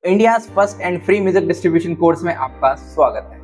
India first and free music distribution course में आपका स्वागत है।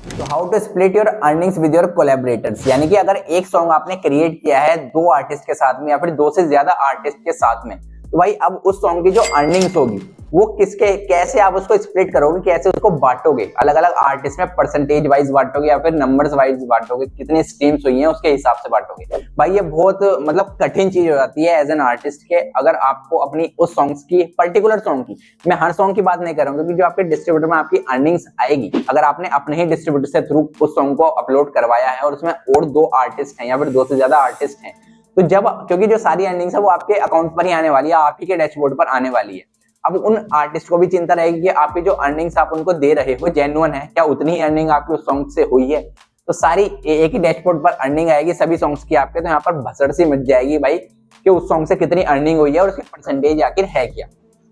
तो how to split your earnings with your collaborators, यानी कि अगर एक सॉन्ग आपने क्रिएट किया है दो आर्टिस्ट के साथ में या फिर दो से ज्यादा आर्टिस्ट के साथ में, तो भाई अब उस सॉन्ग की जो अर्निंग्स होगी वो किसके कैसे आप उसको स्प्लिट करोगे, कैसे उसको बांटोगे, अलग अलग आर्टिस्ट में परसेंटेज वाइज बांटोगे या फिर नंबर्स वाइज बांटोगे, कितनी स्ट्रीम्स हुई हैं उसके हिसाब से बांटोगे। भाई ये बहुत मतलब कठिन चीज हो जाती है एज एन आर्टिस्ट के, अगर आपको अपनी उस सॉन्ग्स की पर्टिकुलर सॉन्ग की, मैं हर सॉन्ग की बात नहीं कर रहा हूँ क्योंकि जो आपके डिस्ट्रीब्यूटर में आपकी अर्निंग्स आएगी, अगर आपने अपने ही डिस्ट्रीब्यूटर से थ्रू उस सॉन्ग को अपलोड करवाया है और उसमें और दो आर्टिस्ट हैं या फिर दो से ज्यादा आर्टिस्ट हैं, तो जब क्योंकि जो सारी अर्निंग्स है वो आपके अकाउंट पर ही आने वाली है, आप ही के डैशबोर्ड पर आने वाली है। अब उन आर्टिस्ट को भी चिंता रहेगी कि आपकी जो अर्निंग्स आप उनको दे रहे हो जेन्युइन है, क्या उतनी ही अर्निंग आपकी उस सॉन्ग से हुई है। तो सारी एक ही डैशबोर्ड पर अर्निंग आएगी सभी सॉन्ग्स की आपके, तो यहाँ पर भसड़ सी मच जाएगी भाई कि उस सॉन्ग से कितनी अर्निंग हुई है और उसकी परसेंटेज आखिर है क्या।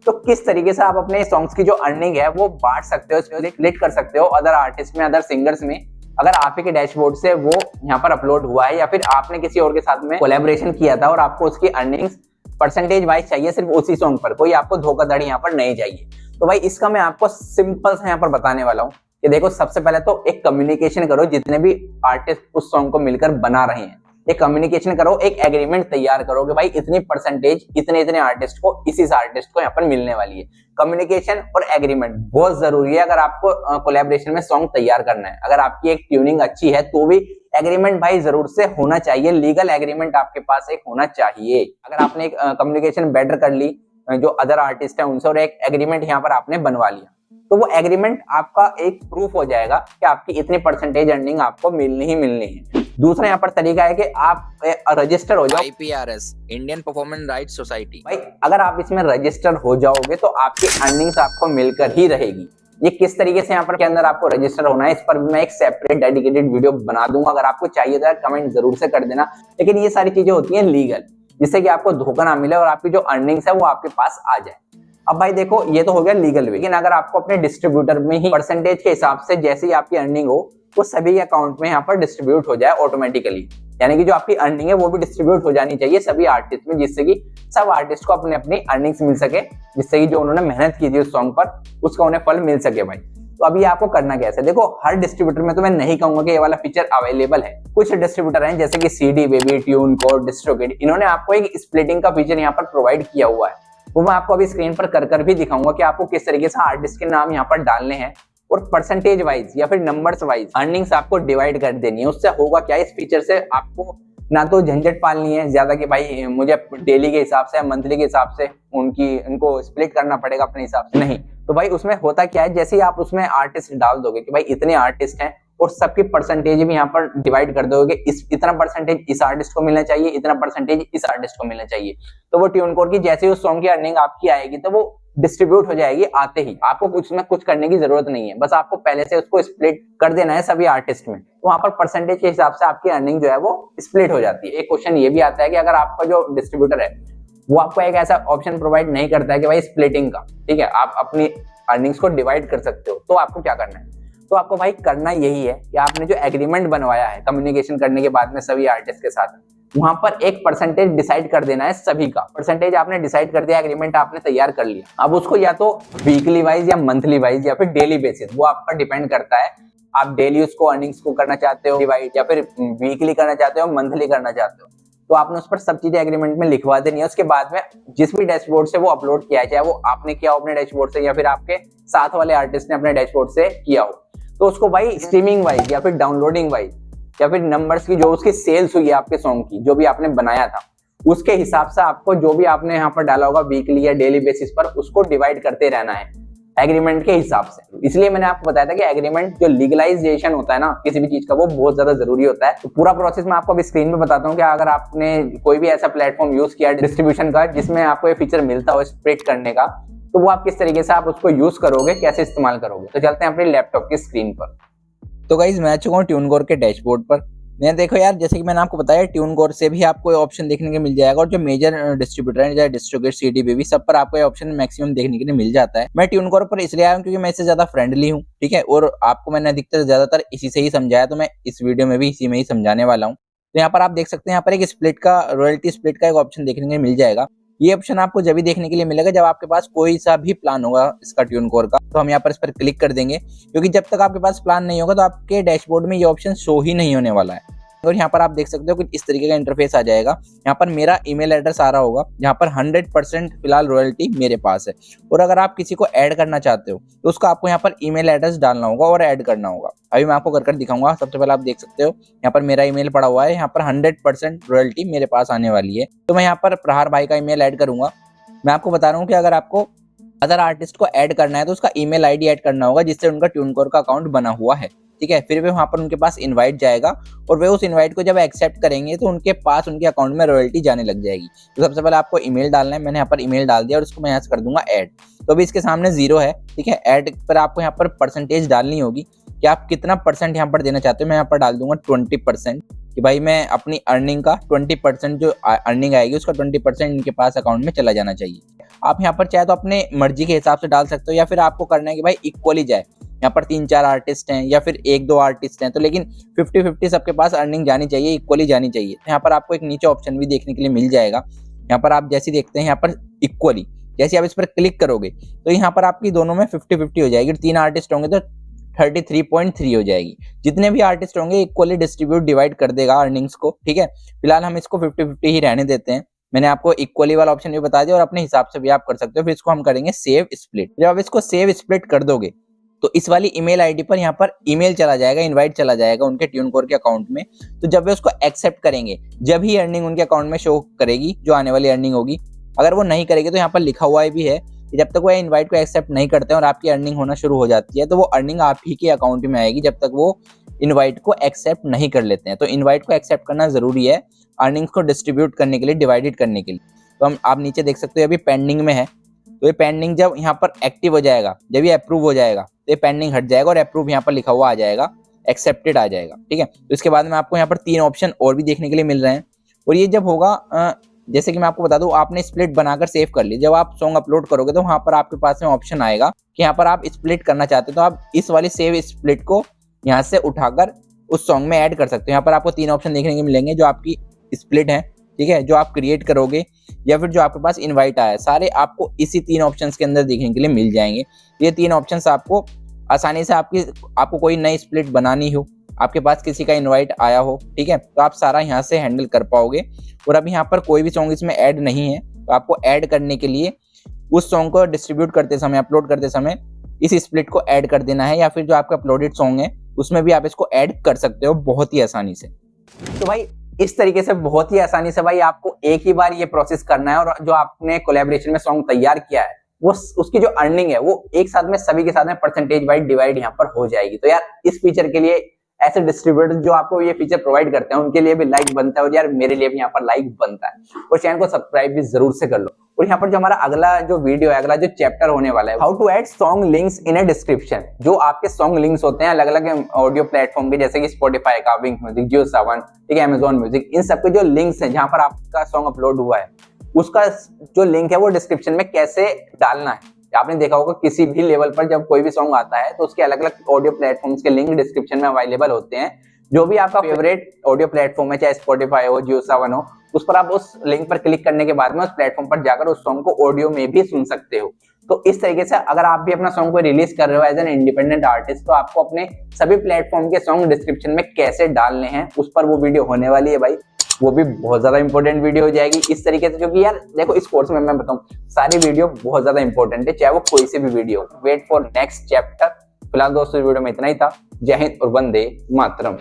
तो किस तरीके से आप अपने सॉन्ग्स की जो अर्निंग है वो बांट सकते हो, इसमें स्प्लिट कर सकते हो अदर आर्टिस्ट में, अदर सिंगर्स में, अगर आप ही के डैशबोर्ड से वो यहाँ पर अपलोड हुआ है या फिर आपने किसी और के साथ में कोलैबोरेशन किया था और आपको उसकी अर्निंग्स परसेंटेज वाइज चाहिए सिर्फ उसी सॉन्ग पर, कोई आपको धोखाधड़ी यहाँ पर नहीं चाहिए। तो भाई इसका मैं आपको सिंपल से यहाँ पर बताने वाला हूँ कि देखो, सबसे पहले तो एक कम्युनिकेशन करो, जितने भी आर्टिस्ट उस सॉन्ग को मिलकर बना रहे हैं एक कम्युनिकेशन करो, एक एग्रीमेंट तैयार करो कि भाई इतनी परसेंटेज इतने इतने आर्टिस्ट को इसी आर्टिस्ट को यहाँ पर मिलने वाली है। कम्युनिकेशन और एग्रीमेंट बहुत जरूरी है अगर आपको कोलैबोरेशन में सॉन्ग तैयार करना है। अगर आपकी एक ट्यूनिंग अच्छी है तो भी एग्रीमेंट भाई जरूर से होना चाहिए, लीगल एग्रीमेंट आपके पास एक होना चाहिए। अगर आपने एक कम्युनिकेशन बेटर कर ली जो अदर आर्टिस्ट है उनसे और एक एग्रीमेंट यहाँ पर आपने बनवा लिया, तो वो एग्रीमेंट आपका एक प्रूफ हो जाएगा कि आपकी इतनी परसेंटेज अर्निंग आपको मिलनी ही मिलनी है। दूसरा यहाँ पर तरीका है कि आप रजिस्टर हो जाओ IPRS, Indian performance rights society. भाई अगर आप इसमें रजिस्टर हो जाओगे तो आपकी अर्निंग्स आपको मिलकर ही रहेगी। ये किस तरीके से यहाँ पर के अंदर आपको रजिस्टर होना है, इस पर भी मैं एक सेपरेट डेडिकेटेड वीडियो बना दूंगा, अगर आपको चाहिए तो यार कमेंट जरूर से कर देना। लेकिन ये सारी चीजें होती हैं लीगल, जिससे कि आपको धोखा ना मिले और आपकी जो अर्निंग्स है वो आपके पास आ जाए। अब भाई देखो, ये तो हो गया लीगल वे, लेकिन अगर आपको अपने डिस्ट्रीब्यूटर में ही परसेंटेज के हिसाब से जैसे ही आपकी अर्निंग हो वो सभी अकाउंट में यहाँ पर डिस्ट्रीब्यूट हो जाए ऑटोमेटिकली, यानी कि जो आपकी अर्निंग है वो भी डिस्ट्रीब्यूट हो जानी चाहिए सभी आर्टिस्ट में, जिससे कि सब आर्टिस्ट को अपने अपनी अर्निंग्स मिल सके, जिससे कि जो उन्होंने मेहनत की थी उस सॉन्ग पर उसका उन्हें फल मिल सके भाई। तो अभी आपको करना कैसे, देखो हर डिस्ट्रीब्यूटर में तो मैं नहीं कहूंगा कि ये वाला फीचर अवेलेबल है। कुछ डिस्ट्रीब्यूटर हैं जैसे कि CD Baby, ट्यूनकोर, डिस्ट्रोकिड, इन्होंने आपको एक स्प्लिटिंग का फीचर यहाँ पर प्रोवाइड किया हुआ है। वो मैं आपको अभी स्क्रीन पर कर भी दिखाऊंगा कि आपको किस तरीके से आर्टिस्ट के नाम यहाँ पर डालने हैं और परसेंटेज वाइज या फिर नंबर्स वाइज अर्निंग्स आपको डिवाइड कर देनी है। उससे होगा क्या, इस फीचर से आपको ना तो झंझट पालनी है ज्यादा कि भाई मुझे डेली के हिसाब से मंथली के हिसाब से उनको स्प्लिट करना पड़ेगा अपने हिसाब से, नहीं। तो भाई उसमें होता क्या है, जैसे ही आप उसमें आर्टिस्ट डाल दोगे कि भाई इतने आर्टिस्ट हैं और सबकी परसेंटेज भी यहाँ पर डिवाइड कर दोगे, इतना परसेंटेज इस आर्टिस्ट को मिलना चाहिए, इतना परसेंटेज इस आर्टिस्ट को मिलना चाहिए, तो वो ट्यूनकोर की जैसे ही उस सॉन्ग की अर्निंग आपकी आएगी तो वो डिस्ट्रीब्यूट हो जाएगी आते ही। आपको कुछ में कुछ करने की जरूरत नहीं है, बस आपको पहले से उसको स्प्लिट कर देना है सभी आर्टिस्ट में, तो वहां पर परसेंटेज के हिसाब से आपकी अर्निंग जो है वो स्प्लिट हो जाती है। एक क्वेश्चन ये भी आता है कि अगर आपका जो डिस्ट्रीब्यूटर है वो आपको एक ऐसा ऑप्शन प्रोवाइड नहीं करता है कि भाई स्प्लिटिंग का, ठीक है, आप अपनी अर्निंग्स को डिवाइड कर सकते हो, तो आपको क्या करना है, तो आपको भाई करना यही है कि आपने जो एग्रीमेंट बनवाया है कम्युनिकेशन करने के बाद में सभी आर्टिस्ट के साथ, वहां पर एक परसेंटेज डिसाइड कर देना है। सभी का परसेंटेज आपने डिसाइड कर दिया, एग्रीमेंट आपने तैयार कर लिया। अब उसको या तो वीकली वाइज या मंथली वाइज या फिर डेली बेसिस, वो आप पर डिपेंड करता है, आप डेली उसको अर्निंग्स को करना चाहते हो डिवाइड या फिर वीकली करना चाहते हो, मंथली करना चाहते हो, तो आपने उस पर सब चीजें एग्रीमेंट में लिखवा देनी है। उसके बाद में जिस भी डैशबोर्ड से वो अपलोड किया है, चाहे वो आपने किया हो अपने डैशबोर्ड से या फिर आपके साथ वाले आर्टिस्ट ने अपने डैशबोर्ड से किया हो, तो उसको भाई स्ट्रीमिंग वाइज या फिर डाउनलोडिंग वाइज या फिर नंबर्स की जो उसकी सेल्स हुई है आपके सॉन्ग की, जो भी आपने बनाया था उसके हिसाब से आपको जो भी आपने यहाँ पर डाला होगा वीकली या डेली बेसिस पर, उसको डिवाइड करते रहना है एग्रीमेंट के हिसाब से। इसलिए मैंने आपको बताया था कि एग्रीमेंट जो लीगलाइजेशन होता है ना किसी भी चीज का, वो बहुत ज्यादा जरूरी होता है। तो पूरा प्रोसेस मैं आपको अभी स्क्रीन पे बताता हूँ कि अगर आपने कोई भी ऐसा प्लेटफॉर्म यूज किया डिस्ट्रीब्यूशन का जिसमें आपको ये फीचर मिलता हो स्प्लिट करने का, तो वो आप किस तरीके से आप उसको यूज करोगे, कैसे इस्तेमाल करोगे। तो चलते हैं अपने लैपटॉप की स्क्रीन पर। तो गाइस मैं आ चुका हूँ ट्यूनकोर के डैशबोर्ड पर। मैं देखो यार, जैसे कि मैंने आपको बताया ट्यूनकोर से भी आपको ये ऑप्शन देखने को मिल जाएगा, और जो मेजर डिस्ट्रीब्यूटर है जैसे डिस्ट्रीब्यूटर CD बेबी सब पर आपको ये ऑप्शन मैक्सिमम देखने के लिए मिल जाता है। मैं ट्यूनकोर पर इसलिए आया हूँ क्योंकि मैं इससे ज्यादा फ्रेंडली हूँ, ठीक है, और आपको मैंने अधिकतर ज्यादातर इसी से ही समझाया, तो मैं इस वीडियो में भी इसी में ही समझाने वाला हूँ। तो यहाँ पर आप देख सकते हैं, यहाँ पर एक स्प्लिट का रॉयल्टी स्प्लिट का एक ऑप्शन देखने को मिल जाएगा। ये ऑप्शन आपको जब भी देखने के लिए मिलेगा जब आपके पास कोई सा भी प्लान होगा इसका ट्यूनकोर का। तो हम यहाँ पर इस पर क्लिक कर देंगे, क्योंकि जब तक आपके पास प्लान नहीं होगा तो आपके डैशबोर्ड में ये ऑप्शन शो ही नहीं होने वाला है। और यहाँ पर आप देख सकते हो कुछ इस तरीके का इंटरफेस आ जाएगा। यहाँ पर मेरा ईमेल एड्रेस आ रहा होगा, यहाँ पर 100% फिलहाल रॉयल्टी मेरे पास है। और अगर आप किसी को ऐड करना चाहते हो तो उसको आपको यहाँ पर ईमेल एड्रेस डालना होगा और ऐड करना होगा। अभी मैं आपको कर दिखाऊंगा। सबसे पहले आप देख सकते हो यहाँ पर मेरा ईमेल पड़ा हुआ है, यहाँ पर 100% रॉयल्टी मेरे पास आने वाली है। तो मैं यहाँ पर प्रहार भाई का ईमेल ऐड करूंगा। मैं आपको बता रहा हूँ कि अगर आपको अदर आर्टिस्ट को ऐड करना है तो उसका ईमेल आईडी ऐड करना होगा जिससे उनका ट्यूनकोर का अकाउंट बना हुआ है, ठीक है। फिर भी वहां पर उनके पास इनवाइट जाएगा और वे उस इनवाइट को जब एक्सेप्ट करेंगे तो उनके पास उनके अकाउंट में रॉयल्टी जाने लग जाएगी। तो सबसे पहले आपको ईमेल डालना है। मैंने यहाँ पर ईमेल डाल दिया और उसको मैं यहाँ से कर दूंगा ऐड। तो अभी इसके सामने 0 है, ठीक है। ऐड पर आपको यहाँ पर परसेंटेज डालनी होगी कि आप कितना % यहाँ पर देना चाहते हो। मैं यहाँ पर डाल दूंगा 20%, कि भाई मैं अपनी अर्निंग का 20% जो अर्निंग आएगी उसका 20% इनके पास अकाउंट में चला जाना चाहिए। आप यहाँ पर चाहे तो अपने मर्जी के हिसाब से डाल सकते हो, या फिर आपको करना है कि भाई इक्वली जाए। यहाँ पर 3-4 आर्टिस्ट हैं या फिर 1-2 आर्टिस्ट हैं, तो लेकिन 50-50 सबके पास अर्निंग जानी चाहिए, इक्वली जानी चाहिए। तो यहाँ पर आपको एक नीचे ऑप्शन भी देखने के लिए मिल जाएगा। यहाँ पर आप जैसे देखते हैं यहाँ पर इक्वली, जैसे आप इस पर क्लिक करोगे तो यहाँ पर आपकी दोनों में 50-50 हो जाएगी। 3 आर्टिस्ट होंगे तो 33.3 हो जाएगी। जितने भी आर्टिस्ट होंगे इक्वली डिस्ट्रीब्यूट डिवाइड कर देगा अर्निंग्स को, ठीक है। फिलहाल हम इसको 50-50 ही रहने देते हैं। मैंने आपको इक्वली वाला ऑप्शन भी बता दिया और अपने हिसाब से भी आप कर सकते हो। फिर इसको हम करेंगे सेव स्प्लिट। जब आप इसको सेव स्प्लिट कर दोगे तो इस वाली ईमेल आईडी पर यहाँ पर ईमेल चला जाएगा, इनवाइट चला जाएगा उनके ट्यूनकोर के अकाउंट में। तो जब वे उसको एक्सेप्ट करेंगे जब ही अर्निंग उनके अकाउंट में शो करेगी, जो आने वाली अर्निंग होगी। अगर वो नहीं करेगी तो यहाँ पर लिखा हुआ भी है कि जब तक वो इनवाइट को एक्सेप्ट नहीं करते और आपकी अर्निंग होना शुरू हो जाती है तो वो अर्निंग आप ही के अकाउंट में आएगी, जब तक वो इनवाइट को एक्सेप्ट नहीं कर लेते हैं। तो इनवाइट को एक्सेप्ट करना जरूरी है अर्निंग्स को डिस्ट्रीब्यूट करने के लिए, डिवाइडेड करने के लिए। तो हम आप नीचे देख सकते हो अभी पेंडिंग में है। तो ये पेंडिंग जब यहाँ पर एक्टिव हो जाएगा, जब ये अप्रूव हो जाएगा तो ये पेंडिंग हट जाएगा और अप्रूव यहाँ पर लिखा हुआ आ जाएगा, एक्सेप्टेड आ जाएगा, ठीक है। तो इसके बाद में आपको यहाँ पर 3 ऑप्शन और भी देखने के लिए मिल रहे हैं। और ये जब होगा, जैसे कि मैं आपको बता दूं, आपने स्प्लिट बनाकर सेव कर ली। जब आप सॉन्ग अपलोड करोगे तो वहां पर आपके पास में ऑप्शन आएगा कि यहाँ पर आप स्प्लिट करना चाहते हो, तो आप इस वाली सेव स्प्लिट को यहाँ से उठाकर उस सॉन्ग में ऐड कर सकते हो। यहाँ पर आपको 3 ऑप्शन देखने को मिलेंगे, जो आपकी स्प्लिट है, ठीक है, जो आप क्रिएट करोगे या फिर जो आपके पास इन्वाइट आया है, सारे आपको इसी 3 ऑप्शन के अंदर देखने के लिए मिल जाएंगे। ये 3 ऑप्शन आपको आसानी से आपको कोई नई स्प्लिट बनानी हो, आपके पास किसी का इनवाइट आया हो, ठीक है, तो आप सारा यहाँ से हैंडल कर पाओगे। और अभी यहाँ पर कोई भी सॉन्ग इसमें ऐड नहीं है, तो आपको ऐड करने के लिए उस सॉन्ग को डिस्ट्रीब्यूट करते समय, अपलोड करते समय इस स्प्लिट को ऐड कर देना है, या फिर जो आपका अपलोडेड सॉन्ग है उसमें भी आप इसको ऐड कर सकते हो बहुत ही आसानी से। तो भाई इस तरीके से बहुत ही आसानी से भाई आपको एक ही बार ये प्रोसेस करना है, और जो आपने कोलैबोरेशन में सॉन्ग तैयार किया है वो उसकी जो अर्निंग है वो एक साथ में सभी के साथ में परसेंटेज वाइज डिवाइड यहाँ पर हो जाएगी। तो यार इस फीचर के लिए ऐसे डिस्ट्रीब्यूटर जो आपको ये फीचर प्रोवाइड करते हैं उनके लिए भी लाइक बनता है, और यार मेरे लिए भी यहाँ पर लाइक बनता है। और चैनल को सब्सक्राइब भी जरूर से कर लो। और यहाँ पर जो हमारा अगला जो वीडियो है, अगला जो चैप्टर होने वाला है, how to add song links in a description. जो आपके सॉन्ग लिंक्स होते हैं अलग अलग ऑडियो प्लेटफॉर्म के, जैसे कि स्पॉटिफाई का, विंक म्यूजिक, जियो सावन, ठीक है, अमेजॉन म्यूजिक, इन सबके जो लिंक्स हैं जहां पर आपका सॉन्ग अपलोड हुआ है उसका जो लिंक है वो डिस्क्रिप्शन में कैसे डालना है। आपने देखा होगा किसी भी लेवल पर जब कोई भी सॉन्ग आता है तो उसके अलग अलग ऑडियो प्लेटफॉर्म्स के लिंक डिस्क्रिप्शन में अवेलेबल होते हैं। जो भी आपका फेवरेट ऑडियो प्लेटफॉर्म है, चाहे स्पॉटिफाई हो, जियो सावन हो, उस पर आप उस लिंक पर क्लिक करने के बाद में उस प्लेटफॉर्म पर जाकर उस सॉन्ग को ऑडियो में भी सुन सकते हो। तो इस तरीके से अगर आप भी अपना सॉन्ग को रिलीज कर रहे हो एज एन इंडिपेंडेंट आर्टिस्ट, तो आपको अपने सभी प्लेटफॉर्म के सॉन्ग डिस्क्रिप्शन में कैसे डालने हैं उस पर वो वीडियो होने वाली है भाई। वो भी बहुत ज्यादा इंपॉर्टेंट वीडियो हो जाएगी इस तरीके से, क्योंकि यार देखो इस कोर्स में मैं बताऊं सारी वीडियो बहुत ज्यादा इंपॉर्टेंट है, चाहे वो कोई सी भी video. Wait for next chapter. फिलहाल दोस्तों वीडियो में इतना ही था। जय हिंद और वंदे मातरम।